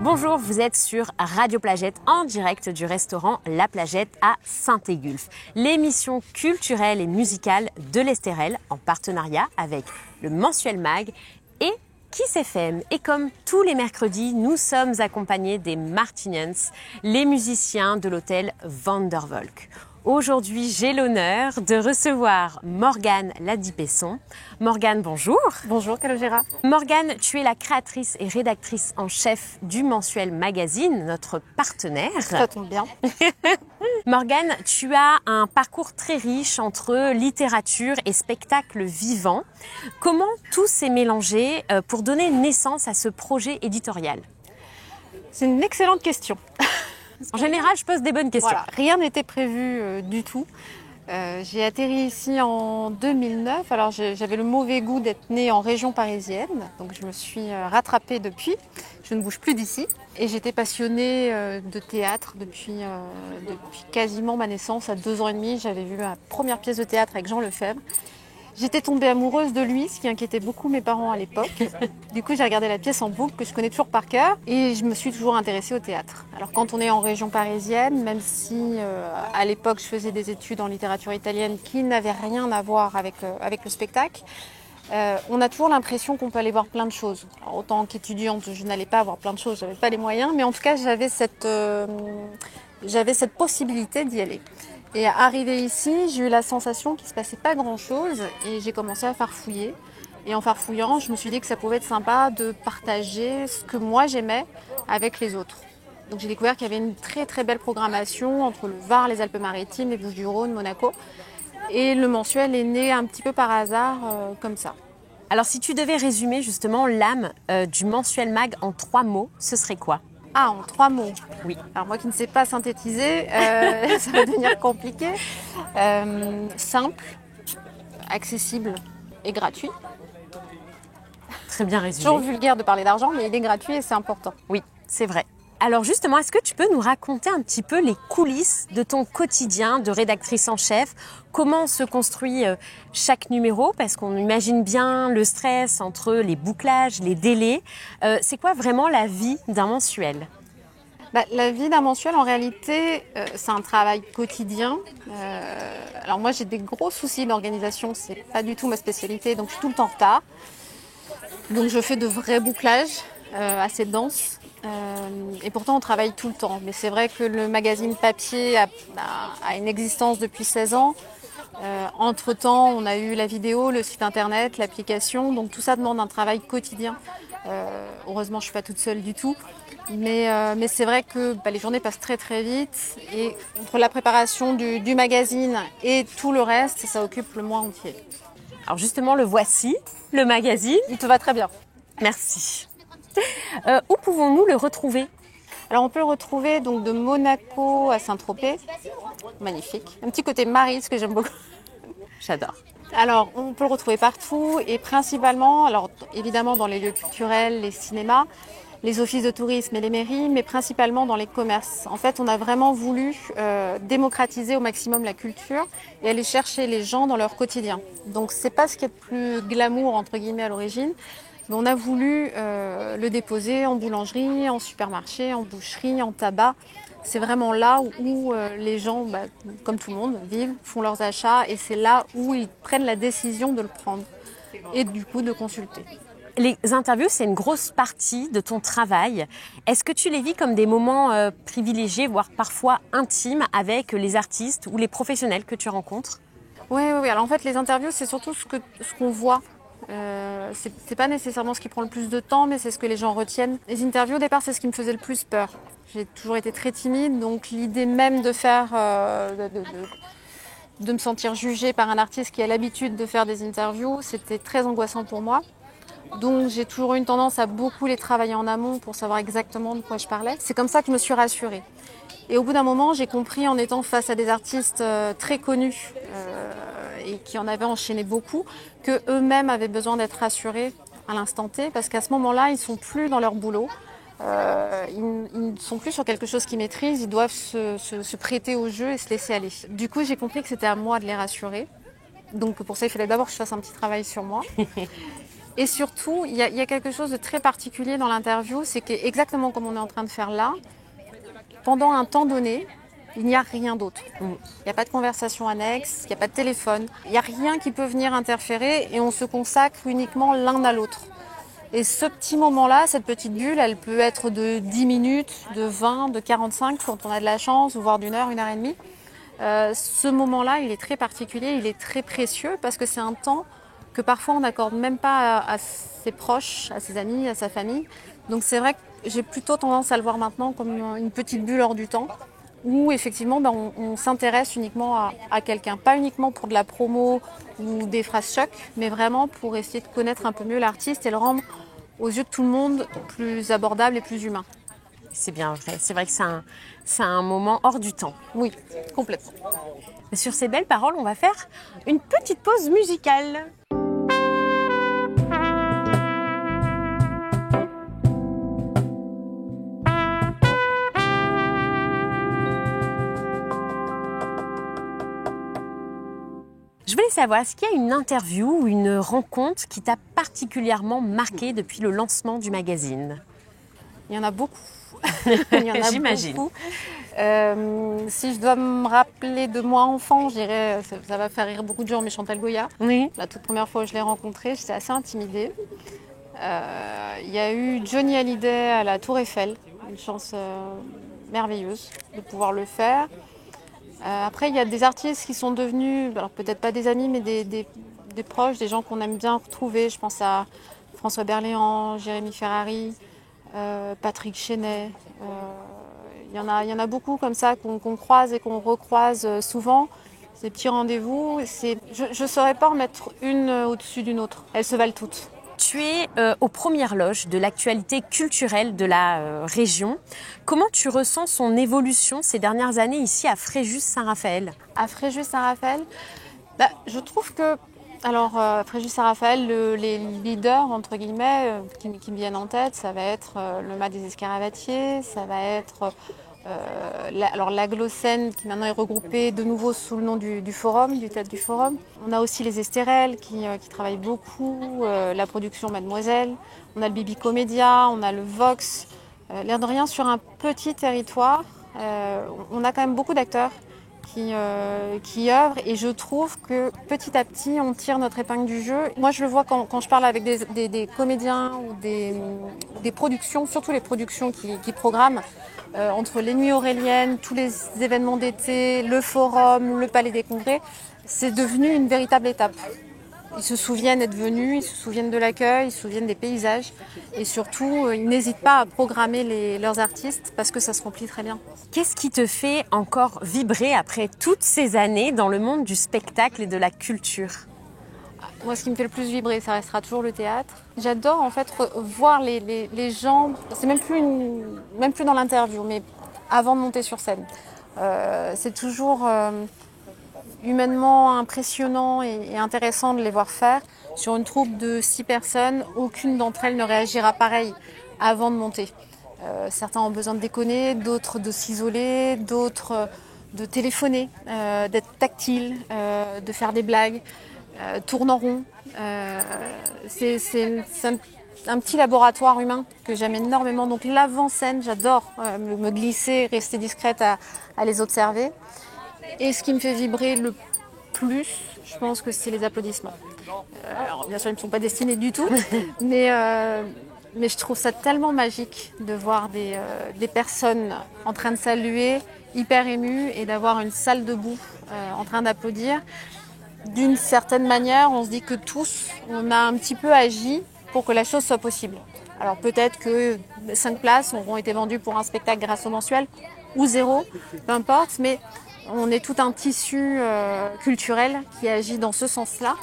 Bonjour, vous êtes sur Radio Plagette en direct du restaurant La Plagette à Saint-Égulphe. L'émission culturelle et musicale de l'Estérel en partenariat avec le Mensuel Mag et Kiss FM. Et comme tous les mercredis, nous sommes accompagnés des Martinians, les musiciens de l'hôtel Vanderwolk. Aujourd'hui, j'ai l'honneur de recevoir Morgane Ladipesson. Morgane, bonjour. Bonjour Calogera. Morgane, tu es la créatrice et rédactrice en chef du Mensuel Magazine, notre partenaire. Ça tombe bien. Morgane, tu as un parcours très riche entre littérature et spectacle vivant. Comment tout s'est mélangé pour donner naissance à ce projet éditorial? C'est une excellente question. En général, je pose des bonnes questions. Voilà, rien n'était prévu du tout. J'ai atterri ici en 2009. Alors j'avais le mauvais goût d'être née en région parisienne. Donc je me suis rattrapée depuis. Je ne bouge plus d'ici. Et j'étais passionnée de théâtre depuis quasiment ma naissance. À 2 ans et demi, j'avais vu ma première pièce de théâtre avec Jean Lefebvre. J'étais tombée amoureuse de lui, ce qui inquiétait beaucoup mes parents à l'époque. Du coup, j'ai regardé la pièce en boucle, que je connais toujours par cœur, et je me suis toujours intéressée au théâtre. Alors quand on est en région parisienne, même si à l'époque je faisais des études en littérature italienne qui n'avaient rien à voir avec le spectacle, on a toujours l'impression qu'on peut aller voir plein de choses. Alors, autant qu'étudiante, je n'allais pas voir plein de choses, j'avais pas les moyens, mais en tout cas j'avais cette possibilité d'y aller. Et arrivé ici, j'ai eu la sensation qu'il ne se passait pas grand-chose et j'ai commencé à farfouiller. Et en farfouillant, je me suis dit que ça pouvait être sympa de partager ce que moi j'aimais avec les autres. Donc j'ai découvert qu'il y avait une très très belle programmation entre le Var, les Alpes-Maritimes, les Bouches-du-Rhône, Monaco. Et le mensuel est né un petit peu par hasard comme ça. Alors si tu devais résumer justement l'âme du Mensuel Mag en 3 mots, ce serait quoi? Ah, en 3 mots. Oui. Alors moi qui ne sais pas synthétiser, ça va devenir compliqué. Simple, accessible et gratuit. Très bien résumé. Toujours vulgaire de parler d'argent, mais il est gratuit et c'est important. Oui, c'est vrai. Alors justement, est-ce que tu peux nous raconter un petit peu les coulisses de ton quotidien de rédactrice en chef? Comment se construit chaque numéro? Parce qu'on imagine bien le stress entre les bouclages, les délais. C'est quoi vraiment la vie d'un mensuel? La vie d'un mensuel, en réalité, c'est un travail quotidien. Alors moi, j'ai des gros soucis d'organisation. C'est pas du tout ma spécialité, donc je suis tout le temps en retard. Donc je fais de vrais bouclages assez denses. Et pourtant, on travaille tout le temps. Mais c'est vrai que le magazine papier a une existence depuis 16 ans. Entre-temps, on a eu la vidéo, le site internet, l'application. Donc tout ça demande un travail quotidien. Heureusement, je ne suis pas toute seule du tout. Mais c'est vrai que les journées passent très très vite. Et entre la préparation du magazine et tout le reste, ça occupe le mois entier. Alors justement, le voici, le magazine. Il te va très bien. Merci. Où pouvons-nous le retrouver? Alors on peut le retrouver donc de Monaco à Saint-Tropez. Magnifique. Un petit côté Marie, ce que j'aime beaucoup. J'adore. Alors on peut le retrouver partout et principalement, alors évidemment dans les lieux culturels, les cinémas, les offices de tourisme et les mairies, mais principalement dans les commerces. En fait, on a vraiment voulu démocratiser au maximum la culture et aller chercher les gens dans leur quotidien. Donc c'est pas ce qui est le plus glamour entre guillemets à l'origine. Mais on a voulu le déposer en boulangerie, en supermarché, en boucherie, en tabac. C'est vraiment là où les gens, comme tout le monde, vivent, font leurs achats et c'est là où ils prennent la décision de le prendre et du coup de consulter. Les interviews, c'est une grosse partie de ton travail. Est-ce que tu les vis comme des moments privilégiés, voire parfois intimes avec les artistes ou les professionnels que tu rencontres? Oui. Alors en fait, les interviews, c'est surtout ce qu'on voit. C'est pas nécessairement ce qui prend le plus de temps, mais c'est ce que les gens retiennent. Les interviews, au départ, c'est ce qui me faisait le plus peur. J'ai toujours été très timide, donc l'idée même de faire, de me sentir jugée par un artiste qui a l'habitude de faire des interviews, c'était très angoissant pour moi. Donc j'ai toujours eu une tendance à beaucoup les travailler en amont pour savoir exactement de quoi je parlais. C'est comme ça que je me suis rassurée. Et au bout d'un moment, j'ai compris en étant face à des artistes très connus et qui en avaient enchaîné beaucoup, que eux-mêmes avaient besoin d'être rassurés à l'instant T, parce qu'à ce moment-là, ils ne sont plus dans leur boulot. Ils ne sont plus sur quelque chose qu'ils maîtrisent, ils doivent se prêter au jeu et se laisser aller. Du coup, j'ai compris que c'était à moi de les rassurer. Donc pour ça, il fallait d'abord que je fasse un petit travail sur moi. Et surtout, il y a quelque chose de très particulier dans l'interview, c'est qu'exactement comme on est en train de faire là, pendant un temps donné, il n'y a rien d'autre. Il n'y a pas de conversation annexe, il n'y a pas de téléphone, il n'y a rien qui peut venir interférer et on se consacre uniquement l'un à l'autre. Et ce petit moment-là, cette petite bulle, elle peut être de 10 minutes, de 20, de 45 quand on a de la chance, ou voire d'une heure, une heure et demie. Ce moment-là, il est très particulier, il est très précieux parce que c'est un temps que parfois on n'accorde même pas à ses proches, à ses amis, à sa famille. Donc c'est vrai que j'ai plutôt tendance à le voir maintenant comme une petite bulle hors du temps où effectivement on s'intéresse uniquement à quelqu'un. Pas uniquement pour de la promo ou des phrases chocs, mais vraiment pour essayer de connaître un peu mieux l'artiste et le rendre aux yeux de tout le monde plus abordable et plus humain. C'est bien vrai. C'est vrai que c'est un moment hors du temps. Oui, complètement. Sur ces belles paroles, on va faire une petite pause musicale. Je voulais savoir, est-ce qu'il y a une interview ou une rencontre qui t'a particulièrement marqué depuis le lancement du magazine? Il y en a beaucoup. Il y en a J'imagine. beaucoup. Si je dois me rappeler de moi enfant, je dirais, ça va faire rire beaucoup de gens, mais Chantal Goya. Oui. La toute première fois où je l'ai rencontrée, j'étais assez intimidée. Il y a eu Johnny Hallyday à la Tour Eiffel, une chance merveilleuse de pouvoir le faire. Après, il y a des artistes qui sont devenus, alors peut-être pas des amis, mais des proches, des gens qu'on aime bien retrouver. Je pense à François Berléand, Jérémy Ferrari, Patrick Chenet. Il y en a beaucoup comme ça qu'on croise et qu'on recroise souvent. Ces petits rendez-vous, je ne saurais pas en mettre une au-dessus d'une autre. Elles se valent toutes. Tu es aux premières loges de l'actualité culturelle de la région. Comment tu ressens son évolution ces dernières années ici à Fréjus-Saint-Raphaël? À Fréjus-Saint-Raphaël, je trouve que, alors Fréjus-Saint-Raphaël, les leaders, entre guillemets, qui me viennent en tête, ça va être le Mas des Escaravatiers, ça va être l'Aglocène qui maintenant est regroupée de nouveau sous le nom du Forum, du Théâtre du Forum. On a aussi les Estérelles qui travaillent beaucoup, la production Mademoiselle, on a le Bibi Comédia, on a le Vox. L'air de rien, sur un petit territoire, on a quand même beaucoup d'acteurs qui œuvrent et je trouve que petit à petit on tire notre épingle du jeu. Moi je le vois quand je parle avec des comédiens ou des productions, surtout les productions qui programment, entre les Nuits Auréliennes, tous les événements d'été, le Forum, le Palais des Congrès, c'est devenu une véritable étape. Ils se souviennent d'être venus, ils se souviennent de l'accueil, ils se souviennent des paysages et surtout ils n'hésitent pas à programmer leurs artistes parce que ça se remplit très bien. Qu'est-ce qui te fait encore vibrer après toutes ces années dans le monde du spectacle et de la culture? Moi, ce qui me fait le plus vibrer, ça restera toujours le théâtre. J'adore en fait voir les gens, c'est même plus dans l'interview, mais avant de monter sur scène. C'est toujours humainement impressionnant et intéressant de les voir faire. Sur une troupe de 6 personnes, aucune d'entre elles ne réagira pareil avant de monter. Certains ont besoin de déconner, d'autres de s'isoler, d'autres de téléphoner, d'être tactiles, de faire des blagues. Tourne en rond. C'est un petit laboratoire humain que j'aime énormément. Donc l'avant-scène, j'adore me glisser, rester discrète à les observer. Et ce qui me fait vibrer le plus, je pense que c'est les applaudissements. Alors bien sûr, ils ne sont pas destinés du tout, mais je trouve ça tellement magique de voir des personnes en train de saluer, hyper émues, et d'avoir une salle debout en train d'applaudir. D'une certaine manière, on se dit que tous, on a un petit peu agi pour que la chose soit possible. Alors peut-être que 5 places auront été vendues pour un spectacle grâce au mensuel, ou 0, peu importe, mais on est tout un tissu culturel qui agit dans ce sens-là.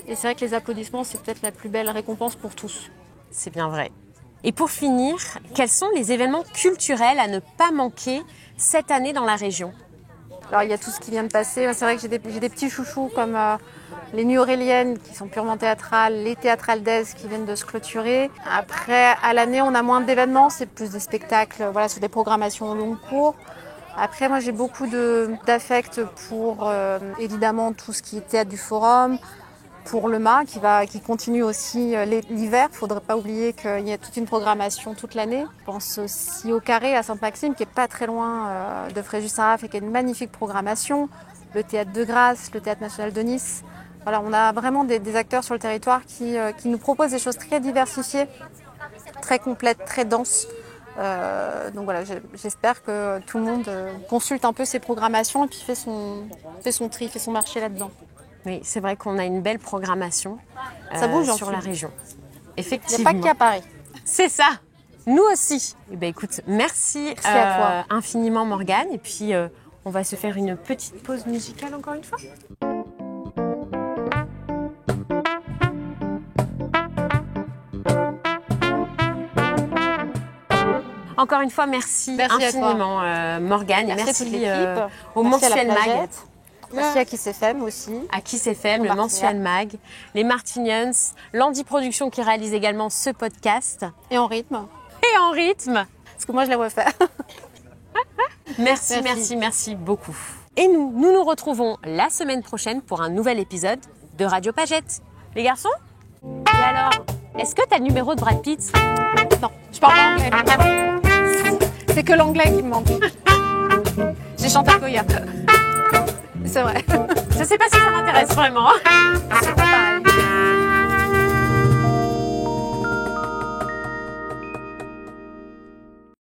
Et c'est vrai que les applaudissements, c'est peut-être la plus belle récompense pour tous. C'est bien vrai. Et pour finir, quels sont les événements culturels à ne pas manquer cette année dans la région? Alors il y a tout ce qui vient de passer. C'est vrai que j'ai des petits chouchous comme les Nuits Auréliennes qui sont purement théâtrales, les Théâtrales d'Aise qui viennent de se clôturer. Après, à l'année, on a moins d'événements, c'est plus des spectacles, voilà, sur des programmations long cours. Après, moi, j'ai beaucoup d'affect pour évidemment tout ce qui est théâtre du Forum, pour le mât qui continue aussi l'hiver. Il ne faudrait pas oublier qu'il y a toute une programmation toute l'année. Je pense aussi au Carré à Sainte-Maxime qui n'est pas très loin de Fréjus-Saint-Raph et qui a une magnifique programmation. Le Théâtre de Grasse, le Théâtre National de Nice. Voilà, on a vraiment des acteurs sur le territoire qui nous proposent des choses très diversifiées, très complètes, très denses. Donc voilà, j'espère que tout le monde consulte un peu ses programmations et puis fait son tri, fait son marché là-dedans. Oui, c'est vrai qu'on a une belle programmation Ça bouge sur la région. Effectivement. Il n'y a pas qu'à Paris. C'est ça. Nous aussi. Eh bien, écoute, merci à toi. Infiniment Morgane. Et puis, on va se faire une petite pause musicale encore une fois. Encore une fois, merci infiniment Morgane. Merci au Mensuel Mag. Merci à Kiss FM aussi. À Kiss FM, le Mensuel Mag, les Martinians, Landy Productions qui réalise également ce podcast. Et en rythme. Parce que moi, je l'ai refait. Merci beaucoup. Et nous retrouvons la semaine prochaine pour un nouvel épisode de Radio Pagette. Les garçons? Et alors, est-ce que tu as le numéro de Brad Pitt? Non, je parle pas anglais. C'est que l'anglais qui me manque. J'ai chanté Goya. C'est vrai. Je sais pas si ça m'intéresse vraiment. C'est pas pareil.